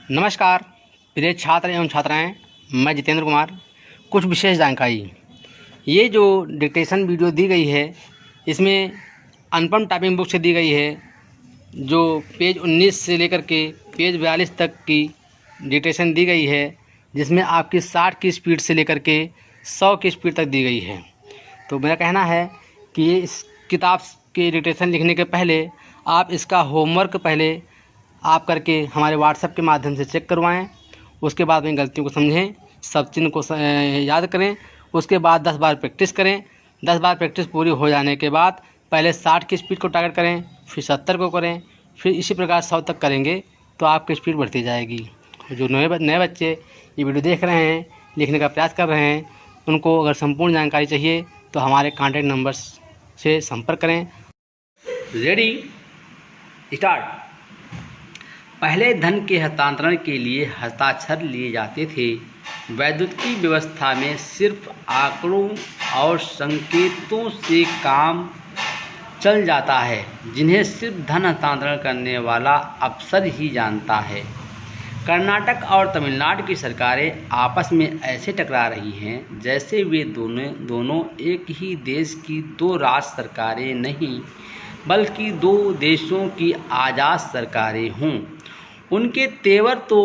नमस्कार प्रिय छात्र एवं छात्राएं, मैं जितेंद्र कुमार। कुछ विशेष जानकारी। ये जो डिक्टेशन वीडियो दी गई है इसमें अनुपम टाइपिंग बुक से दी गई है, जो पेज 19 से लेकर के पेज 42 तक की डिक्टेशन दी गई है, जिसमें आपकी 60 की स्पीड से लेकर के 100 की स्पीड तक दी गई है। तो मेरा कहना है कि इस किताब के डिक्टेशन लिखने के पहले आप इसका होमवर्क पहले आप करके हमारे व्हाट्सएप के माध्यम से चेक करवाएं। उसके बाद में गलतियों को समझें, सब चिन्ह को याद करें। उसके बाद 10 बार प्रैक्टिस करें। 10 बार प्रैक्टिस पूरी हो जाने के बाद पहले 60 की स्पीड को टारगेट करें, फिर 70 को करें, फिर इसी प्रकार 100 तक करेंगे तो आपकी स्पीड बढ़ती जाएगी। जो नए बच्चे ये वीडियो देख रहे हैं, लिखने का प्रयास कर रहे हैं, उनको अगर संपूर्ण जानकारी चाहिए तो हमारे कॉन्टैक्ट नंबर्स से संपर्क करें। Ready, start. पहले धन के हस्तांतरण के लिए हस्ताक्षर लिए जाते थे। वैद्युतिक व्यवस्था में सिर्फ आंकड़ों और संकेतों से काम चल जाता है, जिन्हें सिर्फ धन हस्तांतरण करने वाला अफसर ही जानता है। कर्नाटक और तमिलनाडु की सरकारें आपस में ऐसे टकरा रही हैं जैसे वे दोनों एक ही देश की दो राज्य सरकारें नहीं, बल्कि दो देशों की आज़ाद सरकारें हों। उनके तेवर तो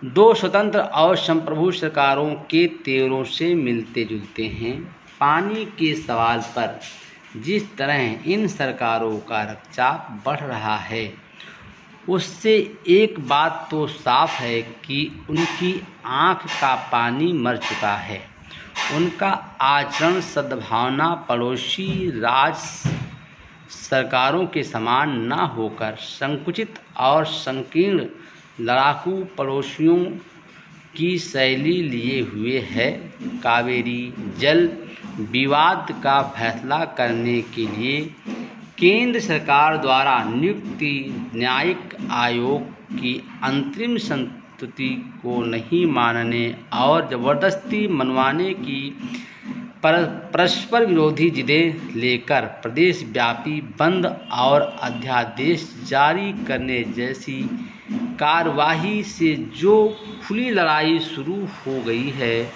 दो स्वतंत्र और संप्रभु सरकारों के तेवरों से मिलते जुलते हैं। पानी के सवाल पर जिस तरह इन सरकारों का रक्तचाप बढ़ रहा है, उससे एक बात तो साफ है कि उनकी आँख का पानी मर चुका है। उनका आचरण सद्भावना पड़ोसी राज्य सरकारों के समान न होकर संकुचित और संकीर्ण लड़ाकू पड़ोसियों की शैली लिए हुए है। कावेरी जल विवाद का फैसला करने के लिए केंद्र सरकार द्वारा नियुक्त न्यायिक आयोग की अंतरिम संस्तुति को नहीं मानने और ज़बरदस्ती मनवाने की परस्पर विरोधी जिदें लेकर प्रदेश व्यापी बंद और अध्यादेश जारी करने जैसी कार्यवाही से जो खुली लड़ाई शुरू हो गई है,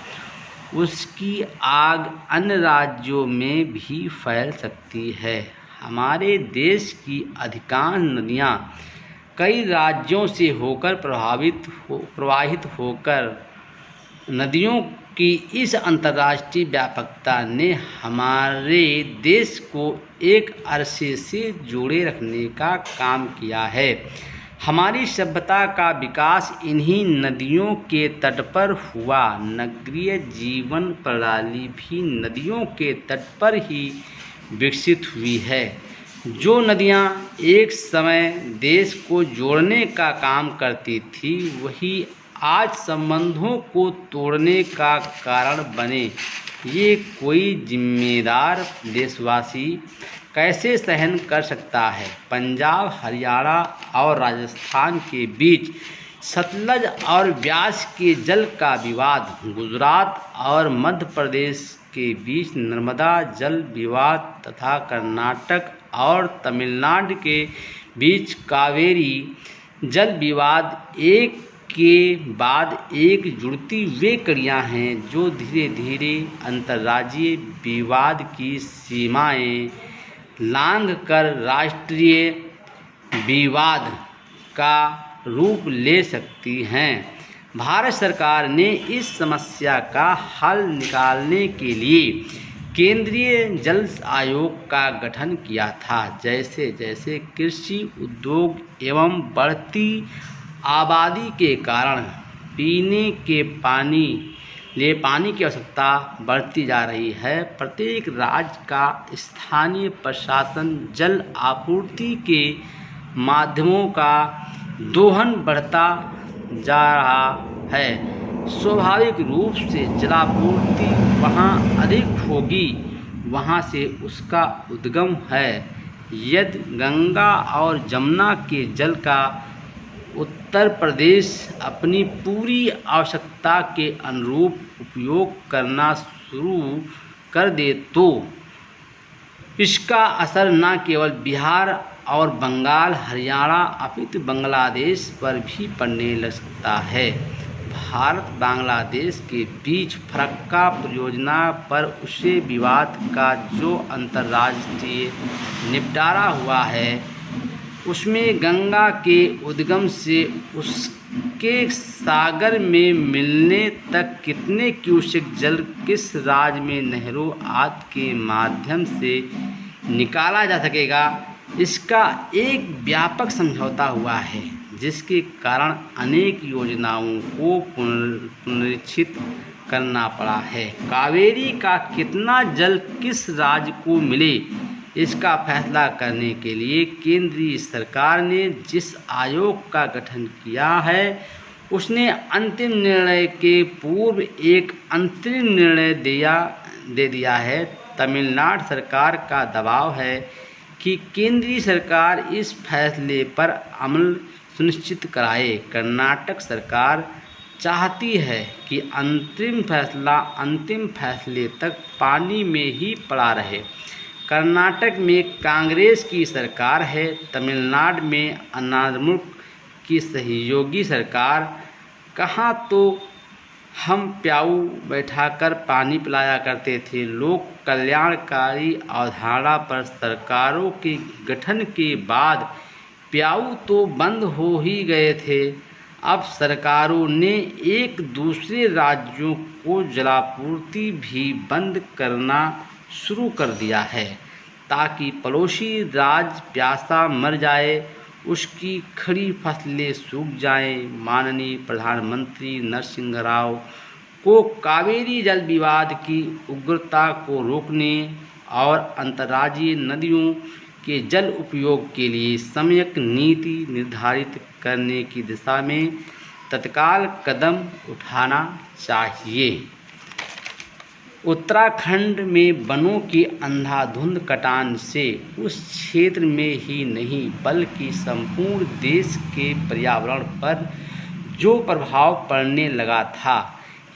उसकी आग अन्य राज्यों में भी फैल सकती है। हमारे देश की अधिकांश नदियाँ कई राज्यों से होकर प्रवाहित होकर नदियों की इस अंतर्राष्ट्रीय व्यापकता ने हमारे देश को एक अरसे से जोड़े रखने का काम किया है। हमारी सभ्यता का विकास इन्हीं नदियों के तट पर हुआ। नगरीय जीवन प्रणाली भी नदियों के तट पर ही विकसित हुई है। जो नदियाँ एक समय देश को जोड़ने का काम करती थी, वही आज संबंधों को तोड़ने का कारण बने। ये कोई जिम्मेदार देशवासी कैसे सहन कर सकता है? पंजाब, हरियाणा और राजस्थान के बीच सतलज और ब्यास के जल का विवाद, गुजरात और मध्य प्रदेश के बीच नर्मदा जल विवाद तथा कर्नाटक और तमिलनाडु के बीच कावेरी जल विवाद एक के बाद एक जुड़ती वे कड़ियाँ हैं जो धीरे धीरे अंतर्राज्यीय विवाद की सीमाएं लांघकर राष्ट्रीय विवाद का रूप ले सकती हैं। भारत सरकार ने इस समस्या का हल निकालने के लिए केंद्रीय जल आयोग का गठन किया था। जैसे जैसे कृषि उद्योग एवं बढ़ती आबादी के कारण पीने के पानी की आवश्यकता बढ़ती जा रही है, प्रत्येक राज्य का स्थानीय प्रशासन जल आपूर्ति के माध्यमों का दोहन बढ़ता जा रहा है। स्वाभाविक रूप से जलापूर्ति वहाँ अधिक होगी, वहाँ से उसका उद्गम है। यदि गंगा और जमुना के जल का उत्तर प्रदेश अपनी पूरी आवश्यकता के अनुरूप उपयोग करना शुरू कर दे तो इसका असर न केवल बिहार और बंगाल, हरियाणा अपितु बांग्लादेश पर भी पड़ने लग सकता है। भारत बांग्लादेश के बीच फरक्का परियोजना पर उसे विवाद का जो अंतर्राष्ट्रीय निपटारा हुआ है उसमें गंगा के उद्गम से उसके सागर में मिलने तक कितने क्यूसेक जल किस राज्य में नहरों आदि के माध्यम से निकाला जा सकेगा, इसका एक व्यापक समझौता हुआ है, जिसके कारण अनेक योजनाओं को पुनरीक्षित करना पड़ा है। कावेरी का कितना जल किस राज्य को मिले, इसका फैसला करने के लिए केंद्रीय सरकार ने जिस आयोग का गठन किया है उसने अंतिम निर्णय के पूर्व एक अंतरिम निर्णय दे दिया है। तमिलनाडु सरकार का दबाव है कि केंद्रीय सरकार इस फैसले पर अमल सुनिश्चित कराए। कर्नाटक सरकार चाहती है कि अंतिम फैसले तक पानी में ही पड़ा रहे। कर्नाटक में कांग्रेस की सरकार है, तमिलनाडु में अनामुक की सहयोगी सरकार। कहाँ तो हम प्याऊ बैठाकर पानी पिलाया करते थे। लोक कल्याणकारी अवधारणा पर सरकारों के गठन के बाद प्याऊ तो बंद हो ही गए थे। अब सरकारों ने एक दूसरे राज्यों को जलापूर्ति भी बंद करना शुरू कर दिया है ताकि पड़ोसी राज्य प्यासा मर जाए, उसकी खड़ी फसलें सूख जाएं। माननीय प्रधानमंत्री नरसिंह राव को कावेरी जल विवाद की उग्रता को रोकने और अंतर्राज्यीय नदियों के जल उपयोग के लिए सम्यक नीति निर्धारित करने की दिशा में तत्काल कदम उठाना चाहिए। उत्तराखंड में वनों की अंधाधुंध कटान से उस क्षेत्र में ही नहीं बल्कि संपूर्ण देश के पर्यावरण पर जो प्रभाव पड़ने लगा था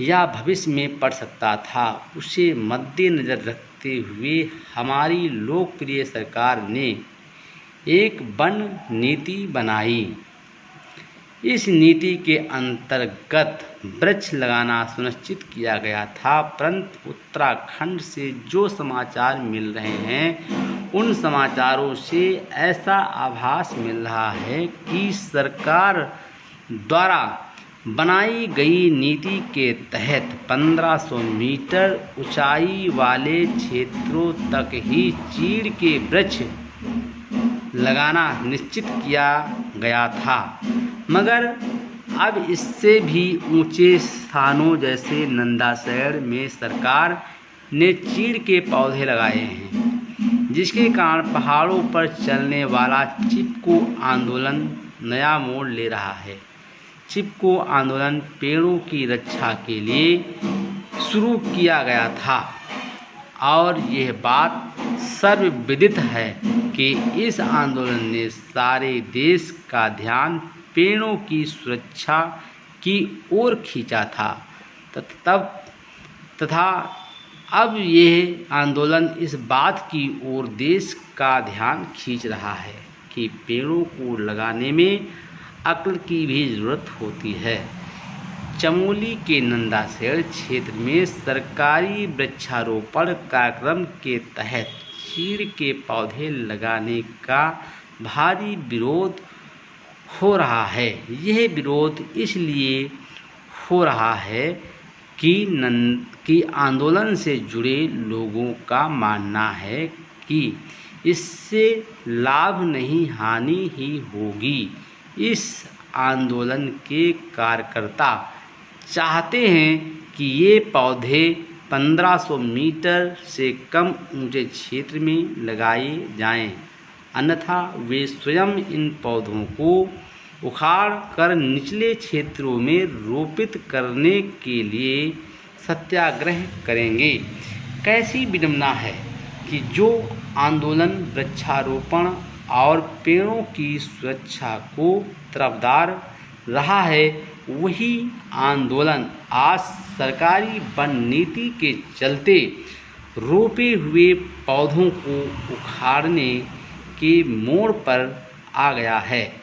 या भविष्य में पड़ सकता था, उसे मद्देनज़र रखते हुए हमारी लोकप्रिय सरकार ने एक वन नीति बनाई। इस नीति के अंतर्गत वृक्ष लगाना सुनिश्चित किया गया था, परंतु उत्तराखंड से जो समाचार मिल रहे हैं उन समाचारों से ऐसा आभास मिल रहा है कि सरकार द्वारा बनाई गई नीति के तहत 1500 मीटर ऊंचाई वाले क्षेत्रों तक ही चीड़ के वृक्ष लगाना निश्चित किया गया था, मगर अब इससे भी ऊंचे स्थानों जैसे नंदासैर में सरकार ने चीड़ के पौधे लगाए हैं, जिसके कारण पहाड़ों पर चलने वाला चिपको आंदोलन नया मोड़ ले रहा है। चिपको आंदोलन पेड़ों की रक्षा के लिए शुरू किया गया था और यह बात सर्वविदित है कि इस आंदोलन ने सारे देश का ध्यान पेड़ों की सुरक्षा की ओर खींचा था तथा अब यह आंदोलन इस बात की ओर देश का ध्यान खींच रहा है कि पेड़ों को लगाने में अक्ल की भी ज़रूरत होती है। चमोली के नंदासैर क्षेत्र में सरकारी वृक्षारोपण कार्यक्रम के तहत चीड़ के पौधे लगाने का भारी विरोध हो रहा है। यह विरोध इसलिए हो रहा है कि आंदोलन से जुड़े लोगों का मानना है कि इससे लाभ नहीं हानि ही होगी। इस आंदोलन के कार्यकर्ता चाहते हैं कि ये पौधे 1500 मीटर से कम ऊंचे क्षेत्र में लगाए जाएं, अन्यथा वे स्वयं इन पौधों को उखाड़ कर निचले क्षेत्रों में रोपित करने के लिए सत्याग्रह करेंगे। कैसी विडंबना है कि जो आंदोलन वृक्षारोपण और पेड़ों की सुरक्षा को तरफदार रहा है, वही आंदोलन आज सरकारी वन नीति के चलते रोपे हुए पौधों को उखाड़ने के मोड़ पर आ गया है।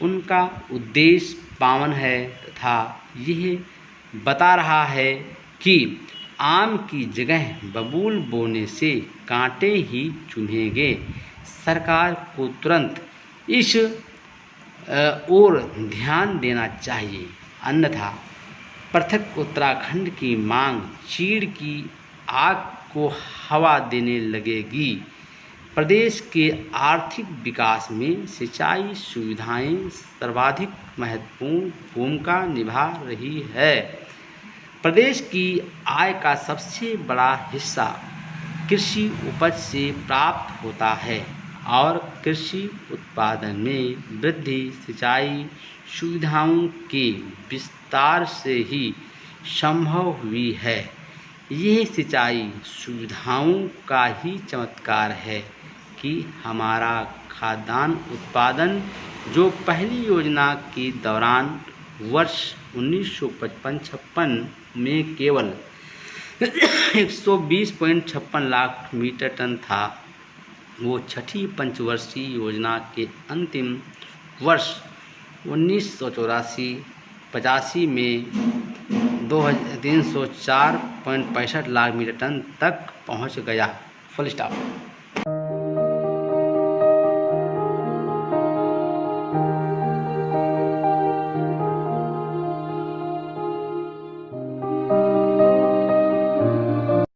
उनका उद्देश्य पावन है तथा यह बता रहा है कि आम की जगह बबूल बोने से कांटे ही चुभेंगे। सरकार को तुरंत इस ओर ध्यान देना चाहिए, अन्यथा पृथक उत्तराखंड की मांग चीड़ की आग को हवा देने लगेगी। प्रदेश के आर्थिक विकास में सिंचाई सुविधाएं सर्वाधिक महत्वपूर्ण भूमिका निभा रही है। प्रदेश की आय का सबसे बड़ा हिस्सा कृषि उपज से प्राप्त होता है और कृषि उत्पादन में वृद्धि सिंचाई सुविधाओं के विस्तार से ही संभव हुई है। यह सिंचाई सुविधाओं का ही चमत्कार है कि हमारा खाद्यान्न उत्पादन, जो पहली योजना के दौरान वर्ष 1955-56 में केवल 120.56 लाख मीट्रिक टन था, वो छठी पंचवर्षीय योजना के अंतिम वर्ष 1984-85 में 304.65 लाख मीट्रिक टन तक पहुंच गया। Full stop.